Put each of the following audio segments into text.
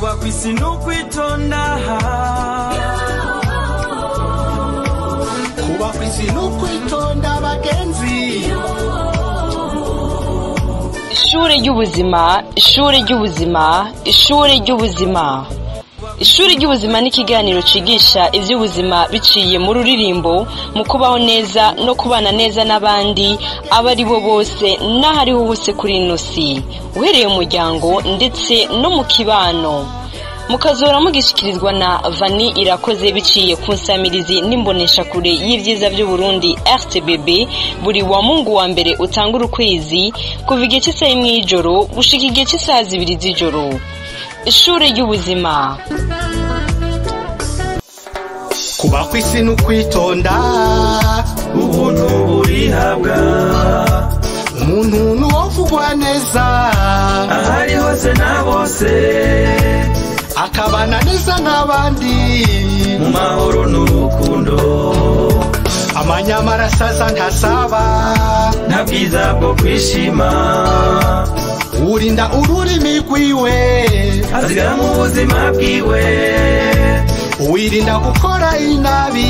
kuba kwisi no kwitonda kuba kwisi no kwitonda bagenzi Ishure ry'ubuzima, ishure ry'ubuzima, ishure ry'ubuzima. Ishure ry'ubuzima ni ikiganiro cigisha ivy'ubuzima biciye mu ruririmbo, mu kubaho neza no kubana neza n'abandi abari bo bose n'ahariho hose kuri ino si, uhereye mu muryango ndetse no mu kibano. Mukazora mugishikirizwa na Vani Irakoze biciye ku nsamirizi n'imbonesha kure y'ivyiza by'u Burundi RTBB buri wa Mungu wa mbere utangura ukwezi kuva igihe cy'isaha y'ijoro gushika igihe cy'isaha 2 z'ijoro. Ishure ry'ubuzima. kuba kwisi no kwitonda ubuntu burihabwa umuntu nuwovugwa neza ahari hose na bose akabana neza n'abandi mu mahoro n'urukundo amanyamara asaza ntasaba nta bwiza bwo kwishima urinda ururimi rwiwe azigama mu buzima bwiwe wirinda gukora inabi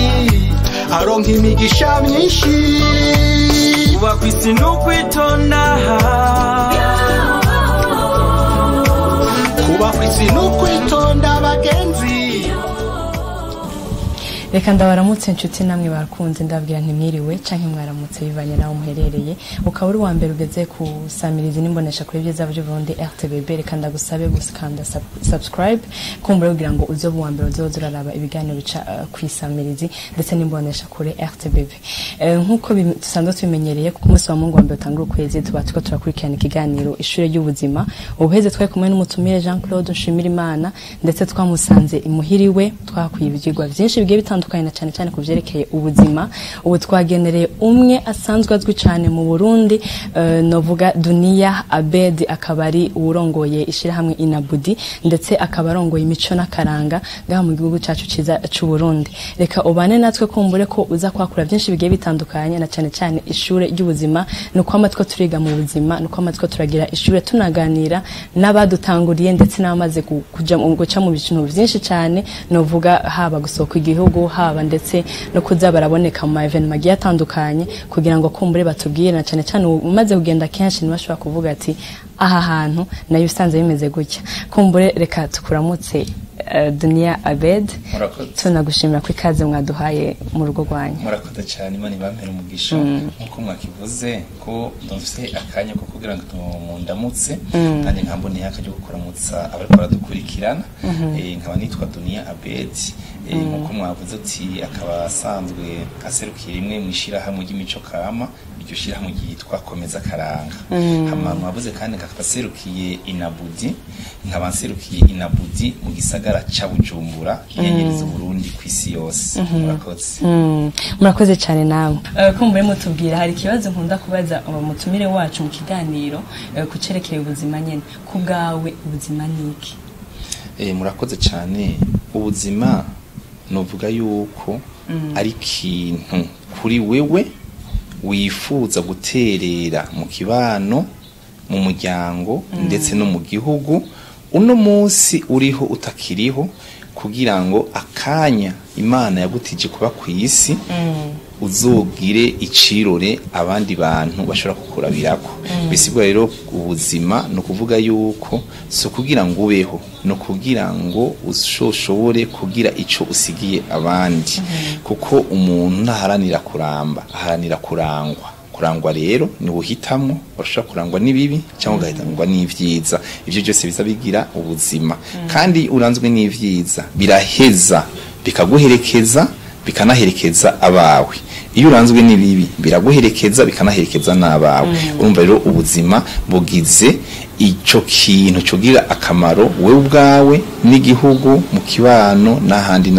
aronka imigisha myinshi kuba kwisi no kwitonda kuba kwisi no kwitonda bagenzi. Reka ndabaramutse inshuti namwe bakunze ndabwira ntimwiriwe canke mwaramutse bivanye naho muherereye ukaba uri wa mbere ugeze ku samirizi n'imbonesha kuri byiza by'u Burundi RTBB. Reka ndagusabe gukanda subscribe kumbura kugira ngo uzobe wa mbere uzoraraba ibiganiro bica ku samirizi ndetse n'imbonesha kuri RTBB. Nkuko dusanzwe tubimenyereye ku munsi wa Mungu wa mbere utangura ukwezi tuba turakurikirana ikiganiro ishure ry'ubuzima. Ubuheze twari kumwe n'umutumire Jean Claude Nshimirimana ndetse twamusanze imuhiriwe twakwiye ibyigwa byinshi bigiye bitandukanye na cyane cyane kuvyerekeye ubuzima. Ubu twagenereye umwe asanzwe azwi cyane mu Burundi novuga Dunia Abed, akabari urongoye ishira hamwe Inabudi ndetse akabarongoye imico n'akaranga ngaha mu gihugu cyacu ciza cy'u Burundi. Reka ubane natwe kumbure ko uza kwakura byinshi bigiye bitandukanye na cyane cyane ishure ry'ubuzima nuko amatwe turiga mu buzima nuko amatwe turagira ishure tunaganira n'abadutanguriye ndetse n'amaze kuja mu guca mu bintu byinshi cyane novuga haba gusohoka igihugu haba ndetse no kuza baraboneka mu event magiye atandukanye kugira ngo kumbure batubwire na cyane cyane umaze kugenda kenshi nibashobora kuvuga ati aha hantu nayo usanze bimeze gutya. Kumbure reka tukuramutse Dunia Abed, tunagushimira ko ikaze mwaduhaye mu rugo rwanyu. Murakoze cyane Imana ibampera umugisha nkuko mwakivuze ko ndumvise akanya ko kugira ngo tumundamutse kandi nkambone yakajya gukoramutsa abari baradukurikirana. Nkaba nitwa Dunia Abed, nkuko mwavuze ati akaba asanzwe aserukiye rimwe mu ishira hamwe y'imico kama, iryo shira hamwe yitwa Komeza Karanga. Hama mwavuze kandi akaserukiye Inabudi, nkaba nserukiye Inabudi mu gisagara cha Bujumbura kinyenyeriza Burundi kwisi yose. Murakoze. Murakoze cyane nawe. Kumbure mutubwira hari kibazo nkunda kubaza umutumire wacu mu kiganiro kucerekeye ubuzima nyene. Kubgawe ubuzima niki? Murakoze cyane. Ubuzima novuga yuko ari kintu kuri wewe wifuza guterera mu kibano, mu muryango ndetse no mu gihugu uno munsi uriho utakiriho, kugira ngo akanya Imana yagutije kuba ku isi uzogire icirore abandi bantu bashobora kukurabirako. Bisigwa rero ubuzima no kuvuga yuko so kugira ngo ubeho no kugira ngo ushobore kugira ico usigiye abandi, kuko umuntu ntaharanira kuramba, aharanira kurangwa rero ni uhitamwo urashaka kurangwa n'ibibi cyangwa ugahitamwa n'ivyiza. Ivyo byose biza bigira ubuzima, kandi uranzwe n'ivyiza biraheza bikaguherekeza bikanaherekeza abawe. Iyo uranzwe n'ibibi biraguherekeza bikanaherekeza n'abawe. Urumva rero ubuzima bugize ico kintu cogira akamaro wewe ubwawe n'igihugu mu kibano n'ahandi.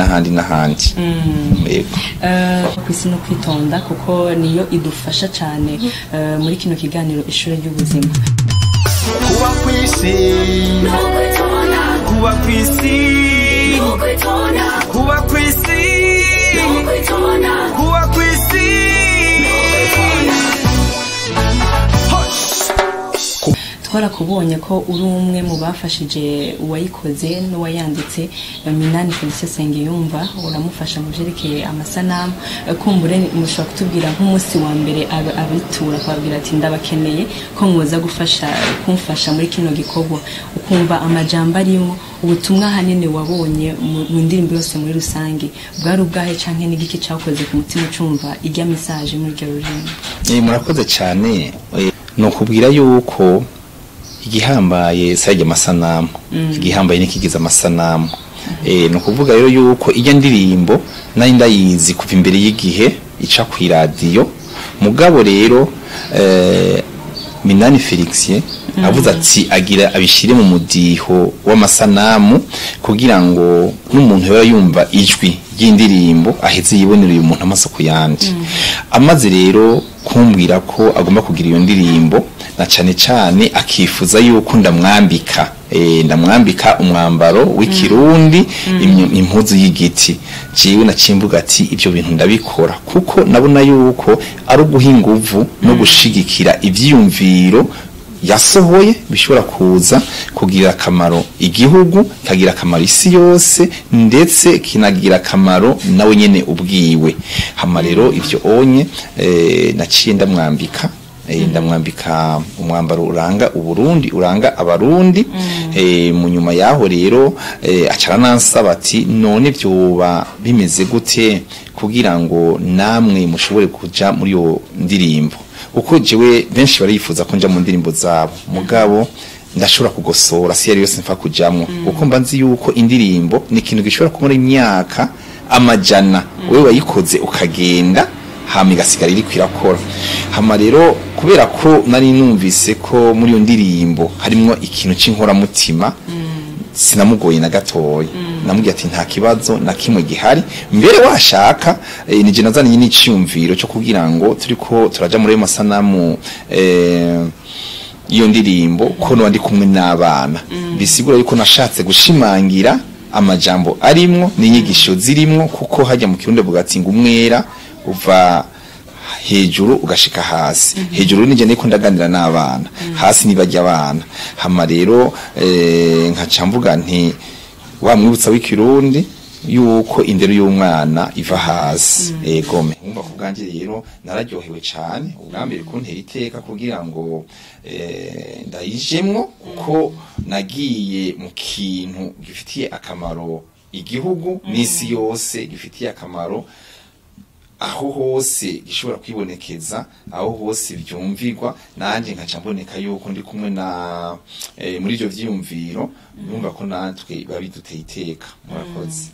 Kwisi no kwitonda kuko niyo idufasha cyane muri kino kiganiro ishure ry'ubuzima. kuba kwisi kuba kwisi kuba kwisi kuba kwisi twarakubonye ko uri umwe mu bafashije uwayikoze n'uwayanditse Minani Felicien Sengiyumva uramufasha mu vyerekeye amasanamu kumbure mushobora kutubwira nk'umunsi wa mbere abitura kwabwira ati ndabakeneye ko mwoza kumfasha muri kino gikorwa ukumva amajambo arimo ubutumwa hanini wabonye mu ndirimbo yose muri rusange bwari ubwahe canke n'igiki cyakoze ku mutima ucumva ijya message muri iryo rurimi. Murakoze cyane no kubwira yuko igihambaye sajya amasanamu igihambaye nikigiza amasanamu no kuvuga rero yuko ijya ndirimbo nari ndayizi kuva imbere y'igihe ica ku radio mugabo rero Minani Felicien avuze ati agira abishire mu mudiho w'amasanamu kugira ngo n'umuntu yaba yumva ijwi y'indirimbo aheze yibonera uyu muntu amaso kuyandi amaze rero kumbwira ko agomba kugira iyo ndirimbo na cane akifuza yuko ndamwambika umwambaro w'ikirundi impuzu y'igiti jiwe nacimbuga ati ibyo bintu ndabikora kuko nabona yuko ari uguha inguvu no gushigikira ivyiyumviro yasohoye bishobora kuza kugira akamaro igihugu kagira akamaro isi yose ndetse kinagira akamaro nawe nyene ubwiwe hama rero ivyo onye naciye ndamwambika umwambaro uranga uburundi uranga abarundi mu nyuma yaho rero acara nansaba ati none byoba bimeze gute kugira ngo namwe mushobore kuja muri yo ndirimbo uko jewe benshi barifuza ko nja mu ndirimbo zabo mugabo ndashobora kugosora si yari yose mfa kujamwo uko mba nzi yuko indirimbo ni ikintu gishobora kumara imyaka amajana wewe wayikoze ukagenda hama igasigara iri kwirakora hama rero kubera ko nari numvise ko muri yo ndirimbo harimo ikintu c'inkora mutima sinamugoye na gatoya namubwiye ati nta kibazo na kimwe gihari mbere washaka nije nazanye n'iciyumviro cyo kugira ngo turiko turaja muri masanamu iyo ndirimbo ko no ndi kumwe n'abana bisigura yuko nashatse gushimangira amajambo arimwo n'inyigisho zirimwo kuko hajya mu kirundo bugati ngo umwera uva hejuru ugashika hasi hejuru nije niko ndaganira n'abana hasi nibajya abana hama rero nkacamvuga nti wa mwibutsa w'ikirundi yuko indero y'umwana iva hasi gome umva kubwanje rero nararyohewe cyane ubwambere kuntera iteka kugira ngo ndayijemwo kuko nagiye mu kintu gifitiye akamaro igihugu n'isi yose gifitiye akamaro aho hose gishobora kwibonekeza aho hose byumvirwa nanje nkaca mboneka yuko ndi kumwe na muri ivyo vyiyumviro numva ko natwe babiduteye iteka murakoze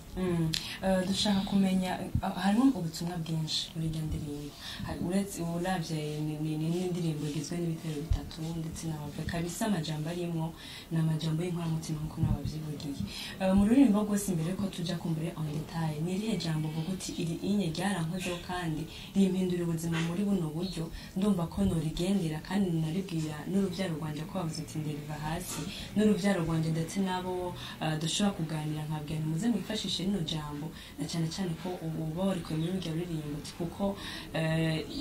dushaka kumenya harimo ubutumwa bwinshi muri iyo ndirimbo uretse uravye n'indirimbo igizwe n'ibitero bitatu ndetse n'abavuga kabisa amajambo arimo n'amajambo y'inkoramutima nkuko nabavyivugiye mu ruririmbo rwose imbere ko tuja kumbere en detail ni irihe jambo uvuga uti iri inye ryarankozeho kandi rimpindura ubuzima muri buno buryo ndumva ko norigendera kandi naribwira n'uruvyaro rwanje ko bavuze ati nderiva hasi n'uruvyaro rwanje ndetse nabo dushobora kuganira nkabwira muze mwifashishe rino jambo na cyane ko ubu bari ko muri urwo ruririmbo kuko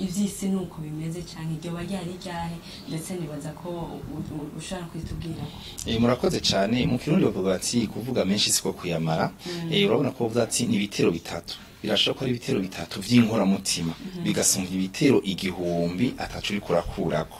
ivyisi nuko bimeze cyane iryo bajyari ryahe ndetse nibaza ko ushaka kwitubwira murakoze cyane mu kirundi bavuga ati kuvuga menshi siko kuyamara urabona ko bavuga ati ni ibitero bitatu birashobora ko ari ibitero bitatu vy'inkora mutima bigasumva ibitero igihumbi atacu uri kurakurako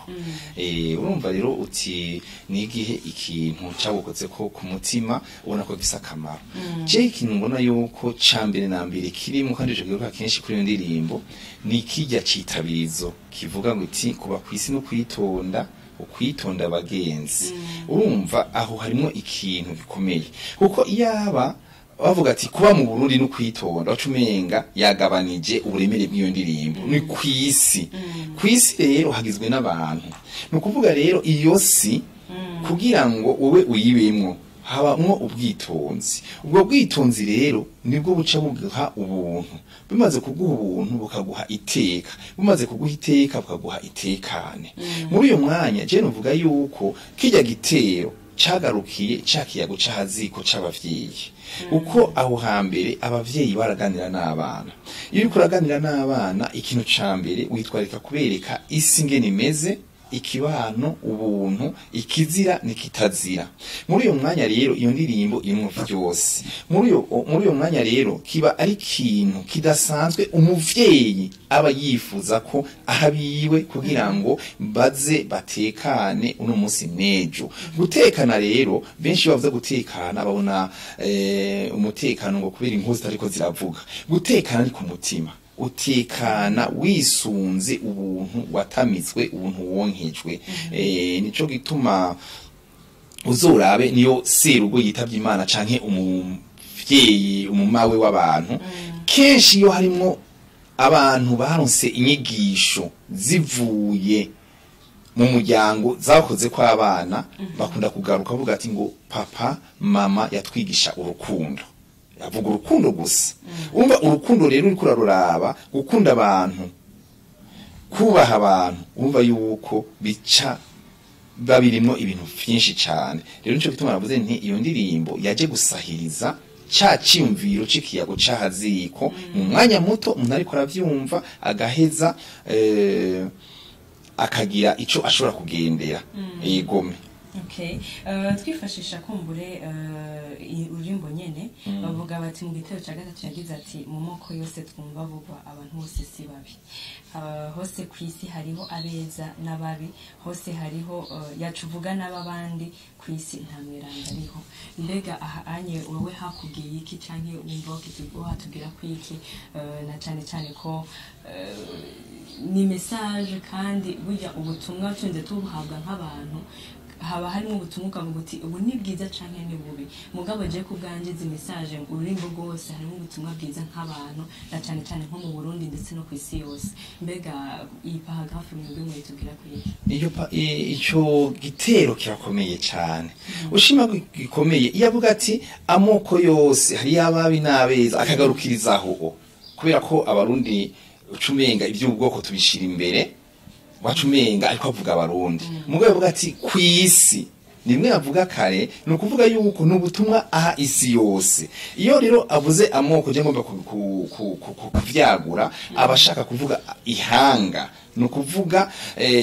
urumva rero uti nigihe ikintu cyagukoze ko ku mutima ubona ko gisa akamaro je ikintu mbona yuko cambere na mbere kirimo kandi je giruka kenshi kuri ndirimbo ni kijya citabirizo kivuga ngo iti kuba kwisi no kwitonda ukwitonda abagenzi urumva aho harimo ikintu gikomeye kuko iyaba bavuga ati kuba mu Burundi no kwitonda wacumenga yagabanije uburemere bw'iyo ndirimbo ni kwisi rero hagizwe n'abantu no kuvuga rero iyo si kugira ngo wowe uyibemwo habamwo ubwitonzi ubwo bwitonzi rero nibwo buca buguha ubuntu bimaze kuguha ubuntu bukaguha iteka bimaze kuguha iteka bukaguha itekane muri uyo mwanya je novuga yuko kijya gitero cagarukiye cakiyago cahaziko c'abavyeyi uko aho hambere abavyeyi baraganira n'abana iyo uriko uraganira n'abana ikintu ca mbere witwarika kubereka isi ngene imeze ikibano ubuntu ikizira nikitazira. Muri uyo mwanya rero iyo ndirimbo irimo vyose. Muri uyo mwanya rero kiba ari ikintu kidasanzwe umuvyeyi aba yifuza ko ahabiwe kugira ngo baze batekane uno munsi nejo. Gutekana rero benshi bavuze gutekana babona umutekano ngo kubera inkozi ariko ziravuga. Gutekana ni ku mutima. Utekana wisunze ubuntu watamitswe ubuntu wonkejwe. Nico gituma uzorabe niyo serugo yitavye Imana canke umuvyeyi umumawe w'abantu kenshi iyo harimo abantu baronse inyigisho zivuye mu muryango zakoze kwa abana bakunda kugaruka bavuga ati ngo papa mama yatwigisha urukundo. Avuga urukundo gusa. Umva urukundo rero uriko uraruraba gukunda abantu kubaha abantu umva yuko bica babirimo ibintu byinshi cyane. Rero nico gituma navuze nti iyo ndirimbo yaje gusahiriza cha cyumviro cikiyago cahaziko mu mwanya muto umuntu ariko aravyumva agaheza akagira ico ashobora kugendera yegome. Okay. Twifashisha kumbure urimbo nyene bavuga bati mu gitero cya gatatu yagize ati mu moko yose twumva vugwa abantu bose si babi. Hose kwisi hariho abeza n'ababi, hose hariho yacuvuga n'ababandi kwisi nta mweranda ariho. Mbega aha anye wowe hakugiye iki canke wumva kitigo hatugira kwiki na cyane cyane ko ni message kandi burya ubutumwa tunze tubuhabwa nk'abantu haba harimo ubutumwa ukavuga uti ubu ni bwiza canke ni bubi. Mugabo je kubganje izi message urimbo rwose harimo ubutumwa bwiza nk'abantu na cyane cyane nko mu Burundi ndetse no kwisi yose. Mbega iyi paragraphe mwebwe mwitubwira kwiki? Ico gitero kirakomeye cyane. Ushima gikomeye iyavuga ati amoko yose hari ababi n'abeza akagarukirizaho kubera ko abarundi ucumenga iby'ubwoko tubishira imbere wacumenga ariko avuga abarundi mugabo avuga ati kwisi nimwe avuga kare no kuvuga yuko n'ubutumwa aha isi yose. Iyo rero avuze amoko je ngomba kuvyagura abashaka kuvuga ihanga no kuvuga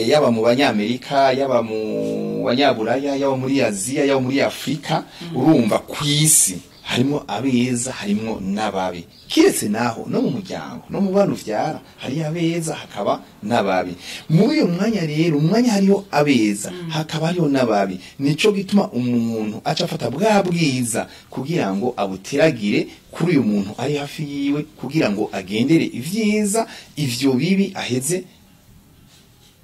yaba mu banyamerika yaba mu banyaburaya yaba muri Aziya yaba muri Afrika urumva kwisi harimo abeza harimo nababi. Kiretse naho no mu muryango no mu bantu vyara hari abeza hakaba nababi. Muri uyo mwanya rero umwanya hariho abeza hakaba hariho nababi. Nico gituma umuntu aca afata bwa bwiza kugira ngo abuteragire kuri uyu muntu ari hafi yiwe kugira ngo agendere ivyiza ivyo bibi aheze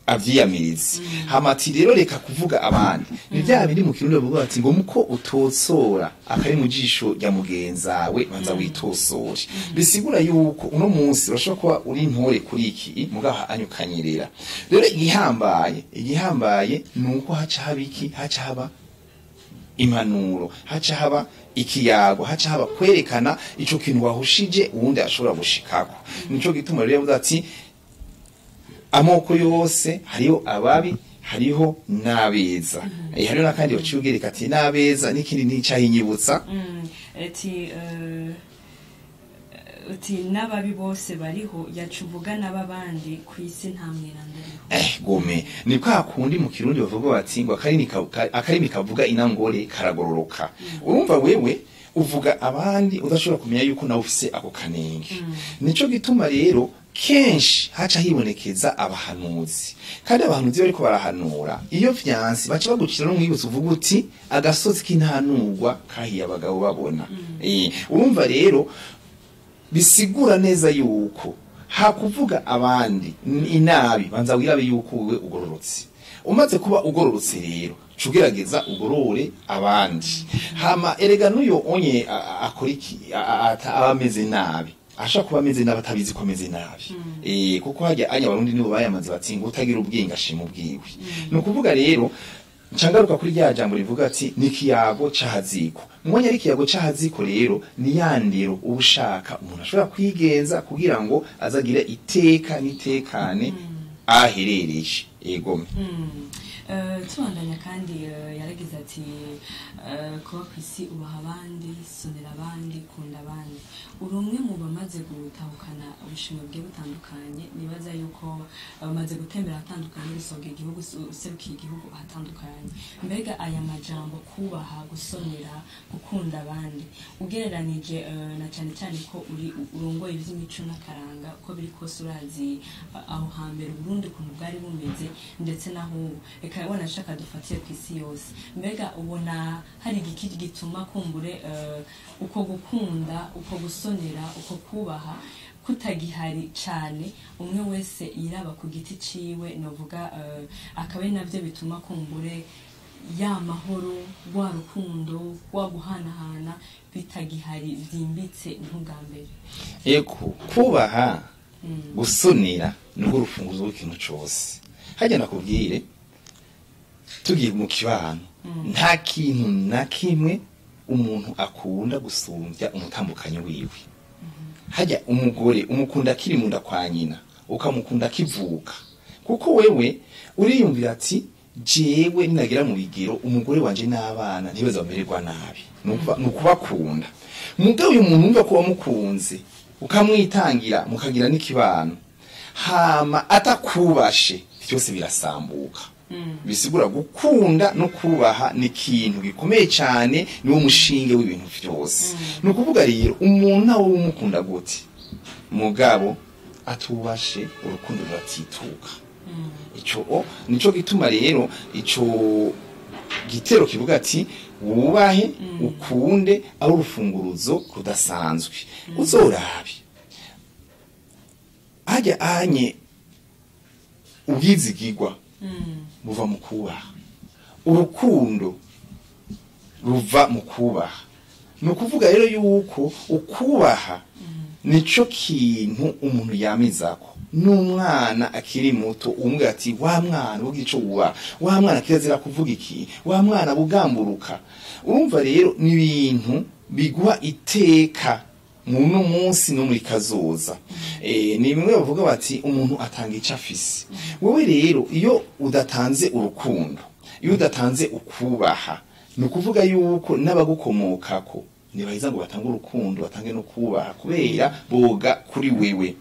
avyiyamiriza. Hamati rero reka kuvuga abandi ni bya biri mu kirundo bavuga ati ngo muko utotsora akari mu jisho rya mugenzawe banza witosore. Bisigura yuko uno munsi urashobora kuba uri ntore kuri iki mugaha anyukanyerera. Rero igihambaye nuko haca habiki haca haba impanuro haca haba ikiyago haca haba kwerekana ico kintu wahushije uwundi ashobora gushikako. Nico gituma rero yavuga ati amoko yose hariho ababi hariho nabeza. Hariho nakandi baciugereka ati nabeza n'ikindi nicahinyibutsa uti nababi bose bariho yacuvuga n'ababandi kwisi nta mweranda ariho. Gome ni kwa kundi mu kirundi bavuga bati ngo akarimi kavuga inangore karagororoka. Urumva wewe uvuga abandi udashobora kumenya yuko nawe ufise ako kanenge. Nico gituma rero kenshi haca hibonekeza abahanuzi kandi abahanuzi bariko barahanura iyo vyansi baca bagucira no mwibutsa uvuga uti agasozi k'intanurwa kahiye abagabo babona. Urumva rero bisigura neza yuko hakuvuga abandi inabi banza wirabe yuko wewe ugororotse. Umaze kuba ugororotse rero cugerageza ugorore abandi. Hama erega nuyo onye akoriki abameze nabi asha kuba ameze n'abatabizi ko ameze nabi. Kuko hajya anya barundi nibo bayamaze batsinga utagira ubwinga ashima ubwiwe. No kuvuga rero ncangaruka kuri rya jambo rivuga ati nikiyago cahaziko. Mwanya ari kiyago cahaziko rero ni yandiro ubushaka umuntu ashobora kwigenza kugira ngo azagire iteka nitekane aherereje egome. Tubandanya kandi yaragize ati kuba kwisi ubaha abandi sonera abandi kunda abandi. uri umwe mu bamaze gutahukana ubushimwe bwe butandukanye nibaza yuko bamaze gutembera ahatandukanye gusohoka igihugu userukiye igihugu ahatandukanye mbega aya majambo kubaha gusonera gukunda abandi ugereranije na cyane cyane ko urongoye iby'imico n'akaranga uko biri kose urazi aho hambere Burundi ukuntu bwari bumeze ndetse naho reka wanashaka dufatiye ku isi yose mbega ubona hari igiki gituma kumbure uko gukunda uko gusonera uko kubaha kutagihari cyane umwe wese yiraba ku giti ciwe novuga akabe navyo bituma kumbure ya mahoro rwa rukundo rwa guhanahana bitagihari vyimbitse nk'ugambere eko kubaha gusonera nubwo urufunguzo rw'ikintu cyose hajya nakubwire tugiye mu kibano nta kintu na kimwe umuntu akunda gusumbya umutambukanyi wiwe hajya umugore umukunda akiri munda kwa nyina ukamukunda akivuka kuko wewe uriyumvira ati jewe ninagira mu bigero umugore wanje n'abana ntibazamererwa nabi nukubakunda mugabo uyu muntu umva ko wamukunze ukamwitangira mukagira n'ikibano hama atakubashe byose birasambuka bisigura gukunda no kubaha ni ikintu gikomeye cyane niwo mushinge w'ibintu byose nukuvuga rero umuntu nawe umukunda gute mugabo atubashe urukundo ruratituka ico nico gituma rero ico gitero kivuga ati wubahe ukunde ari urufunguruzo rudasanzwe uzorabe ajya anye ubwizigirwa buva mu kubaha urukundo ruva mu kubaha nukuvuga rero yuko ukubaha nico kintu umuntu yamizako n'umwana akiri muto umwe ati wa mwana ugico uba wa mwana kirazira kuvuga iki wa mwana bugamburuka urumva rero ni ibintu biguha iteka muno munsi no muri kazoza ni bimwe bavuga bati umuntu atanga icyo afise wowe rero iyo udatanze urukundo iyo udatanze ukubaha nukuvuga yuko n'abagukomokako nibahiza ngo batange urukundo batange no kubaha kubera boga kuri wewe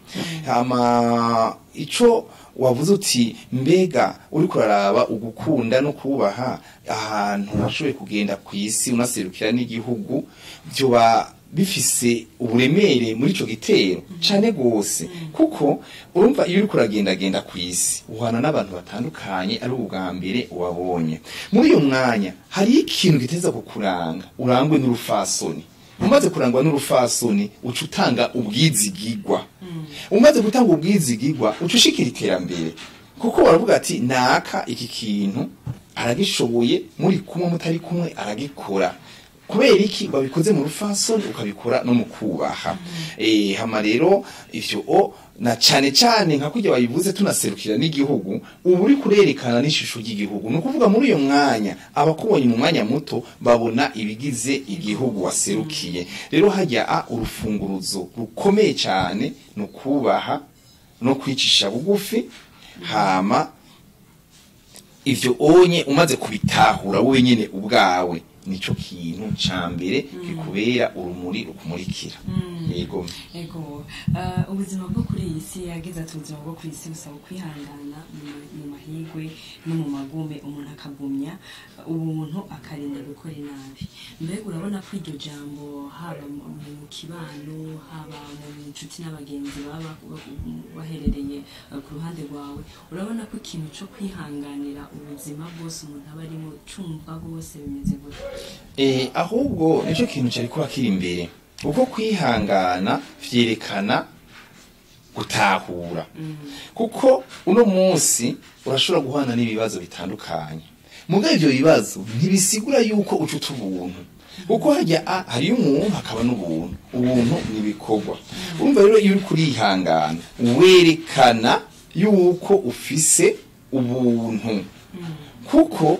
hama ico wavuze uti mbega uri kuraraba ugukunda no kubaha ahantu washoboye kugenda ku isi unaserukira n'igihugu byo bifise uburemere muri ico gitero cane gose kuko urumva iyo uri kuragenda ku isi uhana n'abantu batandukanye ari ubwa mbere wabonye muri uyo mwanya hari ikintu giteza kukuranga urangwe n'urufasoni umaze kurangwa n'urufasoni uca utanga ubwizigirwa umaze gutanga ubwizigirwa uca ushikira iterambere kuko baravuga ati naka iki kintu aragishoboye muri kumwe mutari kumwe aragikora kubera iki babikoze mu rufasoni ukabikora no mu kubaha hama rero ivyo na cyane cyane nka kujya bayivuze tunaserukira n'igihugu ubu uri kurerekana n'ishusho ry'igihugu no kuvuga muri uyo mwanya abakubonye mu mwanya muto babona ibigize igihugu waserukiye rero hajya urufunguruzo rukomeye cyane no kubaha no kwicisha bugufi hama ivyo onye umaze kubitahura wowe nyene ubwawe nico kintu cambere kikubera urumuri rukumurikira yego ubuzima bwo kuri iyi si yagize ubuzima bwo kuri iyi si busaba kwihangana mu mahigwe no mu magume umuntu akagumya umuntu akarinda gukora inabi mbega urabona ko iryo jambo haba mu kibano haba mu nshuti n'abagenzi baba baherereye ku ruhande rwawe urabona ko ikintu cyo kwihanganira ubuzima bwose umuntu aba arimo cumva bwose bimeze gute ahubwo nico kintu cyari kuba kiri imbere uko kwihangana vyerekana gutahura kuko uno munsi urashobora guhana n'ibibazo bitandukanye mugabe ivyo bibazo ntibisigura yuko ucuta ubuntu kuko hari umuntu hakaba n'ubuntu ubuntu nibikorwa urumva rero iyo uri kurihangana werekana yuko ufise ubuntu kuko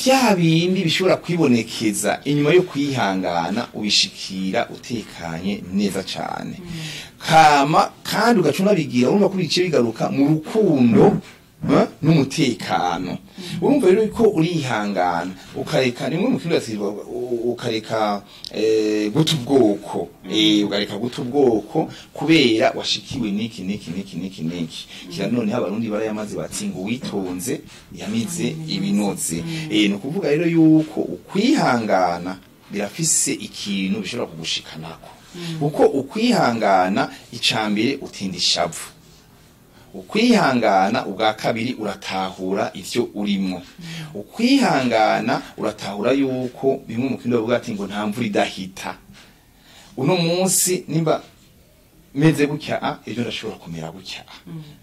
vya bindi bishobora kwibonekeza inyuma yo kwihangana ubishikira utekanye neza cyane kama kandi ugacuna bigira urumva ko bice bigaruka mu rukundo n'umutekano. Urumva rero ko urihangana ukareka nimwe mu kirundi ati ukareka guta ubwoko ukareka guta ubwoko kubera washikiwe niki kira none abarundi barayamaze bati ngo witonze yamize ibinoze. No kuvuga rero yuko ukwihangana birafise ikintu bishobora kugushikanako uko ukwihangana icambere utinda ishavu, ukwihangana ubwa kabiri uratahura ivyo urimwo, ukwihangana uratahura yuko bimwe mu kindo bavuga ati ngo nta mvura idahita, uno munsi nimba meze gutya ejo ndashobora kumera gutya.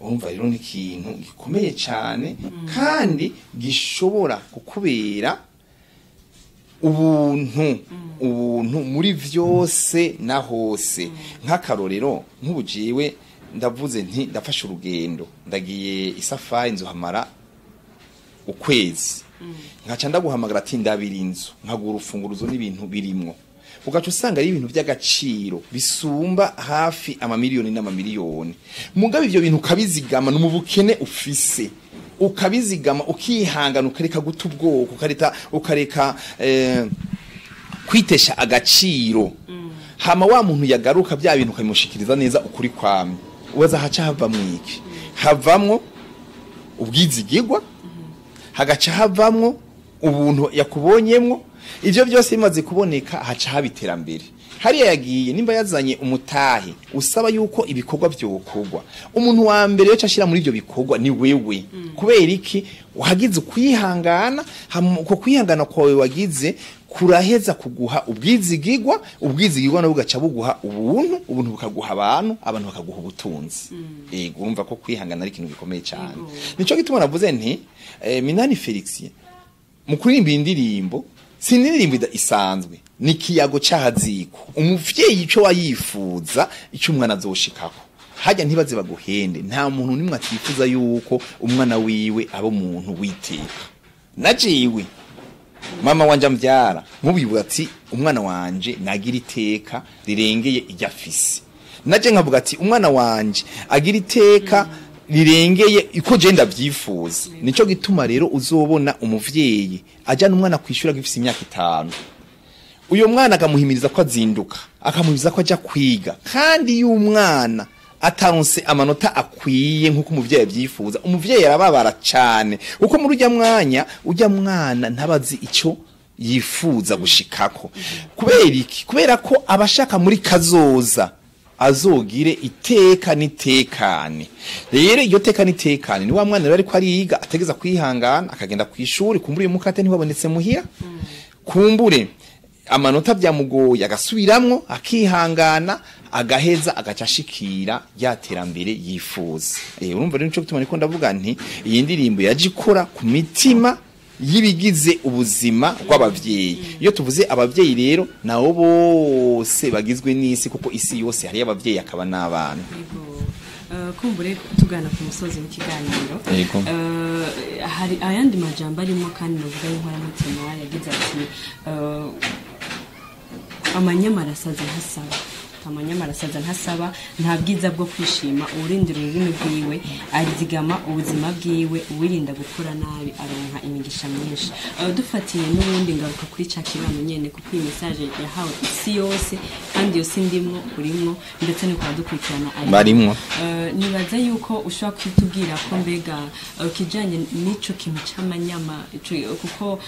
Urumva rero ni ikintu gikomeye cyane kandi gishobora kukubera ubuntu muri vyose na hose. Nk'akarorero nk'ubujiwe ndavuze nti ndafashe urugendo ndagiye isafari nzohamara ukwezi, nkaca ndaguhamagara ati ndabira inzu nkagura urufunguruzo n'ibintu birimwo, ugaca usanga ari ibintu by'agaciro bisumba hafi amamiliyoni n'amamiliyoni. Mugabe ivyo bintu ukabizigama no mu bukene ufise, ukabizigama ukihangana ukareka guta ubwoko ukareka kwitesha agaciro. Hama wa muntu yagaruka bya bintu ukabimushikiriza neza ukuri kwame, ubaza haca hava mwiki, havamwo ubwizigirwa, hagaca havamwo ubuntu yakubonyemwo. Ivyo byose bimaze kuboneka haca habiterambere. Hariya yagiye nimba yazanye umutahe usaba yuko ibikorwa byokorwa, umuntu wa mbere yo ashira muri ivyo bikorwa ni wewe. Kubera iki wagize kwihangana, uko kwihangana kwawe wagize kuraheza kuguha ubwizigirwa no bugaca buguha ubuntu bukaguha abantu bakaguha ubutunzi. Urumva ko kwihangana ari ikintu gikomeye cyane. Nico gituma navuze nti Minani Felix mu kuririmba indirimbo siniririmbo isanzwe, ni kiyago cyahaziko umuvyeyi ico wayifuza ico umwana azoshikako. Hajya ntibaze baguhende, nta muntu nimwe atifuza yuko umwana wiwe abo muntu witeka. Najiwe mama wanje ambyara mubibuza ati umwana wanje nagira iteka rirengeye iryafisi, naje nkavuga ati umwana wanje agira iteka rirengeye iko je ndavyifuza. Nico gituma rero uzobona umuvyeyi ajana umwana kwishura gifise imyaka 5, uyo mwana akamuhimiriza ko azinduka, akamuhimiriza ko aja kwiga, kandi y'umwana ataronse amanota akwiye nkuko umuvyeyi avyifuza, umuvyeyi arababara cyane uko muri ujya mwana ntabazi ico yifuza gushikako. Kubera iki? Kubera ko abashaka muri kazoza azogire iteka nitekane. Rero iyo teka nitekane ni wa mwana rero ariko ariga ategeza kwihangana, akagenda kwishuri, kumbure uyu mukate ntibabonetse muhira, kumbure amanota byamugoye agasubiramwo akihangana, agaheza agacashikira yaterambere yifuza. Urumva rero nico gituma niko ndavuga nti iyi ndirimbo yajikora ku mitima yibigize ubuzima bw'abavyeyi. Iyo tuvuze abavyeyi rero nawo bose bagizwe n'isi, kuko isi yose hari abavyeyi akaba n'abana. Kumbure tugana ku musozi w'ikiganiro, hari ayandi majambo arimo kandi navuga y'inkoramutima yagize ati amanyamarasaza ntasaba nta bwiza bwo kwishima, urindira ururimi rwiwe arizigama ubuzima bwiwe, uwirinda gukora nabi aronka imigisha myinshi. Dufatiye n'ubundi ngaruka kuri ca kibano nyene, kuko iyi message yahawe isi yose kandi yose ndimwo urimwo ndetse no kwadukurikirana barimwo. Nibaza yuko ushobora kwitubwira ko mbega kijanye n'ico kintu c'amanyama, kuko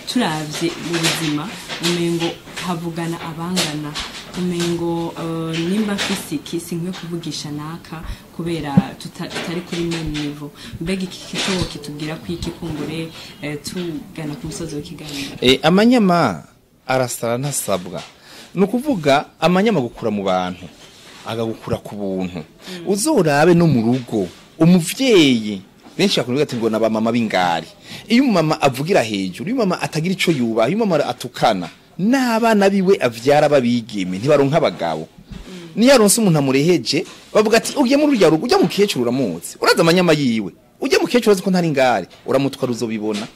turavye mu buzima umengo havugana abangana, umengo nimba fisiki sinkwe kuvugisha naka kubera tutari kuri même niveau. Mbega iki kito kitubwira kwiki kumbure tugana ku musozi w'ikiganiro. Amanyama arasara ntasabwa, nukuvuga amanyama gukura mu bantu agagukura ku buntu. Uzorabe no mu rugo umuvyeyi benshi bakuvuga ati ngo naba mama b'ingari, iyo mama avugira hejuru, iyo mama atagira ico yubaha, iyo mama atukana, n'abana biwe avyara babigeme ntibaronka abagabo. Niyo aronse umuntu amureheje bavuga ati ugiye muri urya rugo, ujya mu kecuru uramutse uraza amanyama yiwe, ujya mu kecuru azi ko ntari ngari uramutwara uzobibona.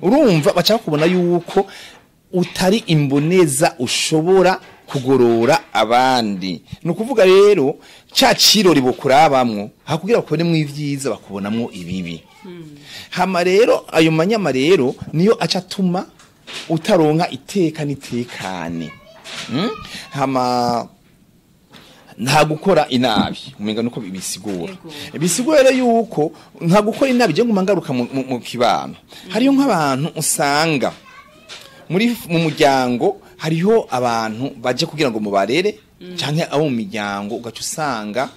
Urumva bacha kubona yuko utari imboneza ushobora kugorora abandi. Ni ukuvuga rero ca cirori bokurabamwo hakugira bakubonemo ivyiza bakubonamwo ibibi. Hama rero ayo manyama rero niyo aca atuma utaronka iteka nitekane. Hama nta gukora inabi umenga nuko bisigura bisigura yuko nta gukora inabi je nguma ngaruka mu kibano hariyo nk'abantu usanga mu muryango hariho abantu baje kugira ngo mubarere canke abo mu miryango ugaca usanga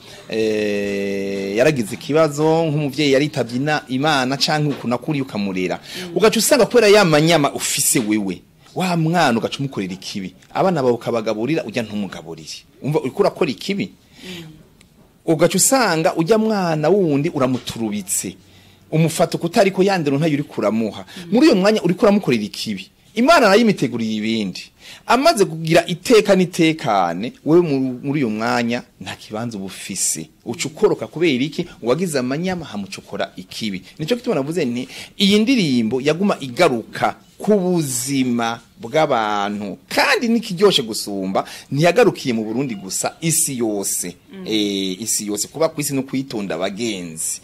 yaragize ikibazo nk'umuvyeyi yaritavye Imana canke ukunakuri ukamurera ugaca usanga kubera yamanyama ufise wewe wa mwana ugaca umukorera ikibi abana bawe ukabagaburira ujya ntumugaburire umva uriko urakora ikibi ugaca usanga ujya mwana wundi uramuturubitse umufata kutariko yandero ntayo uri kuramuha muri uyo mwanya uri kuramukorera ikibi Imana nayo imiteguriye ibindi amaze kugira iteka nitekane wewe muri uyo mwanya nta kibanza ubufise ucukoroka kubera iki wagize amanyama hamucukora ikibi nico kituma navuze nti iyi ndirimbo yaguma igaruka kubuzima bw'abantu kandi nikiryoshe gusumba ntiyagarukiye mu Burundi gusa isi yose isi yose kuba kwisi no kwitonda abagenzi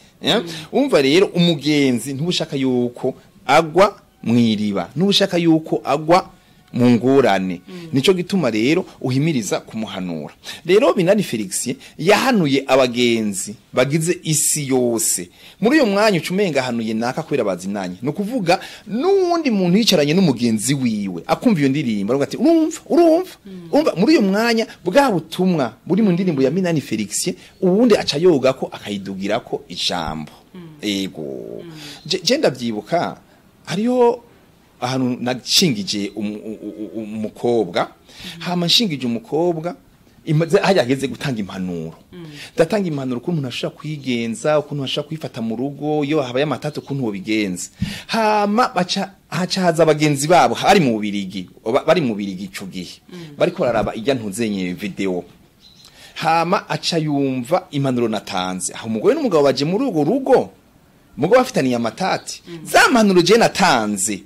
umva rero umugenzi ntubushaka yuko agwa mwiriba nubushaka yuko agwa mu ngorane nico gituma rero uhimiriza kumuhanura rero Binani Felix yahanuye abagenzi bagize isi yose muri uyo mwanya ucumenga hanuye naka kwera bazinanye no kuvuga nundi muntu yicaranye n'umugenzi wiwe akumva iyo ndirimbo aravuga ati urumva muri uyo mwanya bwa butumwa buri mu ndirimbo ya Binani Felix uwundi aca yoga ko akayidugira ko ijambo ego je ndavyibuka hariyo ahantu nashingije umukobwa hama nshingije umukobwa hageze gutanga impanuro ndatanga impanuro ko umuntu ashaka kwigenza ukuntu ashaka kwifata mu rugo yo habaye amatatu ukuntu bigenza hama hacaza abagenzi babo bari mu Birigi ico gihe bariko bararaba ijya ntuzenye video hama aca yumva impanuro natanze aho umugore n'umugabo baje muri urwo rugo mugabo bafitaniye amatati za mpanuro je natanze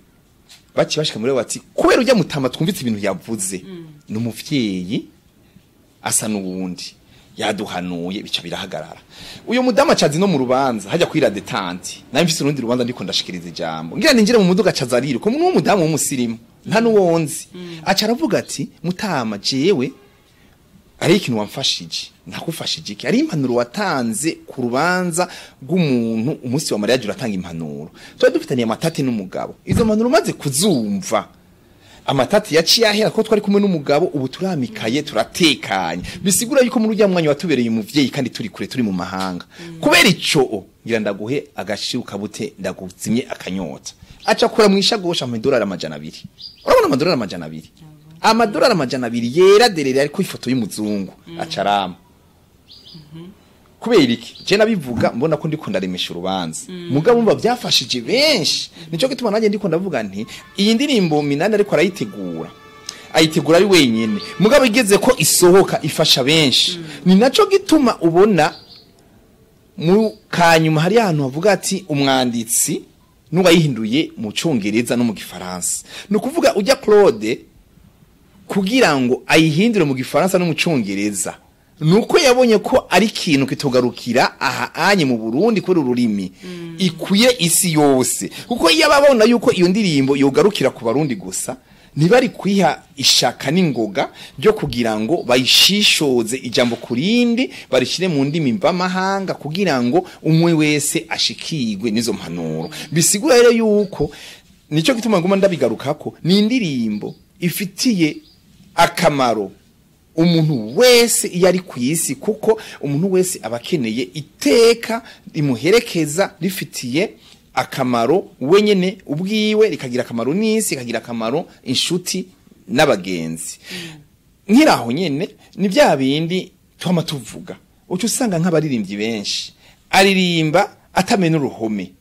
bashika muri bati kubera ujya mutama twumvitse ibintu yavuze n'umuvyeyi asa n'uwundi yaduhanuye bica birahagarara uyo mudama cazi no mu rubanza hajya kwira detante nayo mfise urundi rubanza ndiko ndashikiriza ijambo ngira ninjire mu muduga cazariro ko n'uwo mudamu w'umusirimu nta nuwonzi aca aravuga ati mutama jewe ari ikintu wamfashije nakufashije iki ari impanuro watanze ku rubanza rw'umuntu umunsi wa Mariya uratanga impanuro twa dufitaniye amatati n'umugabo izo mpanuro maze kuzumva amatati yaciye ahera ko twari kumwe n'umugabo ubu turamikaye turatekanye bisigura yuko muri ujya mwanya watubereye umuvyeyi kandi turi kure turi mu mahanga kubera ico ngira ndaguhe agashiruka bute ndaguzimye akanyota aca kora mwishagosha mu $200 urabona $200 $200 yera derere ariko ifoto y'umuzungu acarama kubera iki je nabivuga mbona ko ndiko ndaremesha urubanza mugabo umva byafashije benshi nico gituma nanjye ndiko ndavuga nti iyi ndirimbo Minani ariko ayitegura ari wenyene mugabo igeze ko isohoka ifasha benshi ni naco gituma ubona mu kanyuma hari ahantu bavuga ati umwanditsi nuba yihinduye mu Congereza no mu Gifaransa no kuvuga ujya Claude kugira ngo ayihindure mu Gifaransa no mu Congereza nuko yabonye ko ari ikintu kitogarukira aha anye mu Burundi kuri ururimi ikuye isi yose kuko yababona yuko iyo ndirimbo yogarukira ku Barundi gusa ntibari kwiha ishaka n'ingoga byo kugira ngo bayishishoze ijambo kurindi barishire mu ndimi mvamahanga kugira ngo umwe wese ashikirwe nizo mpanuro bisigura rero yuko nico gituma ngoma ndabigarukako ni indirimbo ifitiye akamaro umuntu wese iyo ari ku isi kuko umuntu wese abakeneye iteka rimuherekeza rifitiye akamaro wenyene ubwiwe rikagira akamaro n'isi rikagira akamaro inshuti n'abagenzi nkiraho nyene ni bya bindi twama tuvuga uco usanga nk'abaririmbyi benshi aririmba atamena uruhome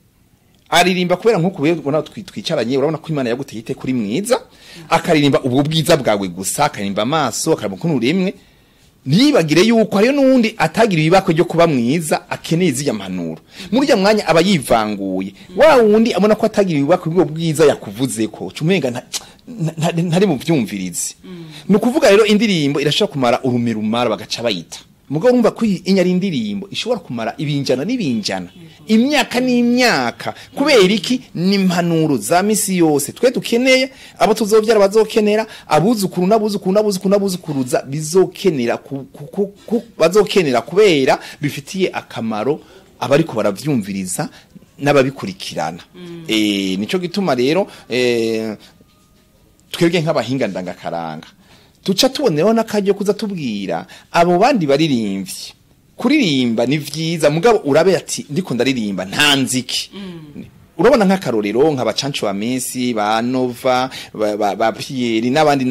aririmba kubera nko kubona twicaranye urabona ko Imana yaguteye ite kuri mwiza akaririmba ubwo bwiza bwawe gusa akaririmba amaso akaririmba kuntu rimwe ntibagire yuko hariyo nundi atagira ibibako ryo kuba mwiza akeneye izya mpanuro muri ya mwanya aba yivanguye wa wundi abona ko atagira ibibako bwo bwiza yakuvuze ko cumenga ntari mu byumvirizi ni ukuvuga rero indirimbo irashobora kumara urumirumara bagaca bayita mugabo urumva ko inyari indirimbo ishobora kumara ibinjana n'ibinjana imyaka n'imyaka kubera iki n'impanuro za misi yose twe dukeneye abo tuzovyara bazokenera abuzukuru n'abuzukuruza bizokenera bazokenera kubera bifitiye akamaro abariko baravyumviriza n'ababikurikirana nico gituma rero twebwe nk'abahinga ndangakaranga tuca tuboneho n'akaryo kuza tubwira abo bandi baririmbyi kuririmba ni vyiza mugabo urabe ati ndiko ndaririmba nta nziki urabona nk'akarorero nk'abacancu wa Messi ba Nova ba Pierre n'abandi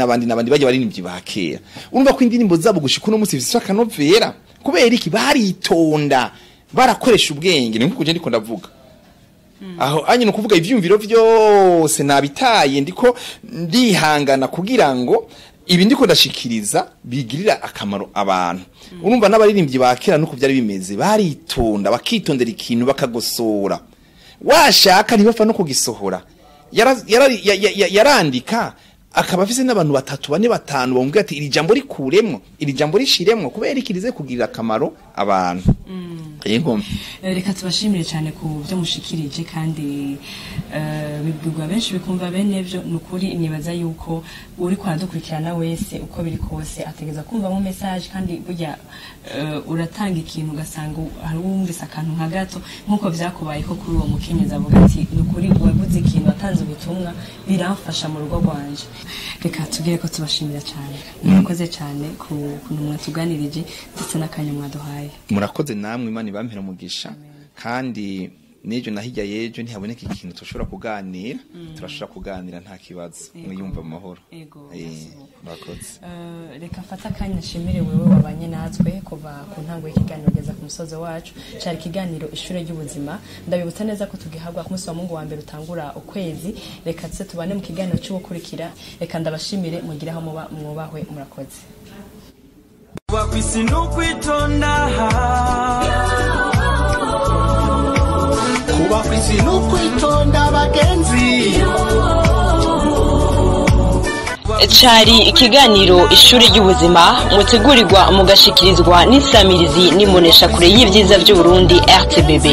baje baririmbyi ba kera urumva ko indirimbo zabo gushika no musi zifise akanovera kubera iki baritonda barakoresha ubwenge niko kuje ndiko ndavuga aho anye no kuvuga ivyumviro vyose nabitaye ndiko ndihangana kugira ngo ibi ndiko ndashikiriza bigirira akamaro abantu urumva n'abaririmbyi bakera nuko byari bimeze baritonda bakitondera ikintu bakagosora washaka ntibapfa no kugisohora yarandika akaba afise n'abantu 3 4 5 bamubwira ati iri jambo rikuremwo iri jambo rishiremwo kubera ikirize kugirira akamaro abantu yego reka tubashimire cyane ku byo mushikirije kandi bibwirwa benshi bikumva bene byo nukuri nibaza yuko uri kwaradukurikirana wese uko biri kose ategeza kumva mu message kandi burya uratanga ikintu ugasanga hari wumvise akantu nka gato nkuko byakubaye ko kuri uwo mukenyeza avuga ati nukuri wavuze ikintu atanze ubutumwa biramfasha mu rugo rwanje reka tugire ko tubashimira cyane murakoze cyane ku kuntu tuganirije ndetse n'akanya mwaduhaye murakoze namwe Imana ibampera umugisha kandi nejo nahijya yejo ntihaboneka ikintu tushobora kuganira turashobora kuganira nta kibazo mwiyumva mu mahoro murakoze reka mfata akanya nshimire wewe wabanye natwe kuva ku ntango y'ikiganiro kugeza ku musozo wacu cyari ikiganiro ishure ry'ubuzima ndabibutsa neza ko tugihabwa ku munsi wa Mungu wa mbere utangura ukwezi reka tse tubane mu kiganiro cy'ubukurikira reka ndabashimire mugiraho mwubahwe murakoze wakwisi n'ukwitonda kuba kwisi n'ukwitonda bagenzi cari ikiganiro ishuri ry'ubuzima mutegurirwa mugashikirizwa n'insamirizi n'imbonesha kure y'ivyiza by'Uburundi RTBB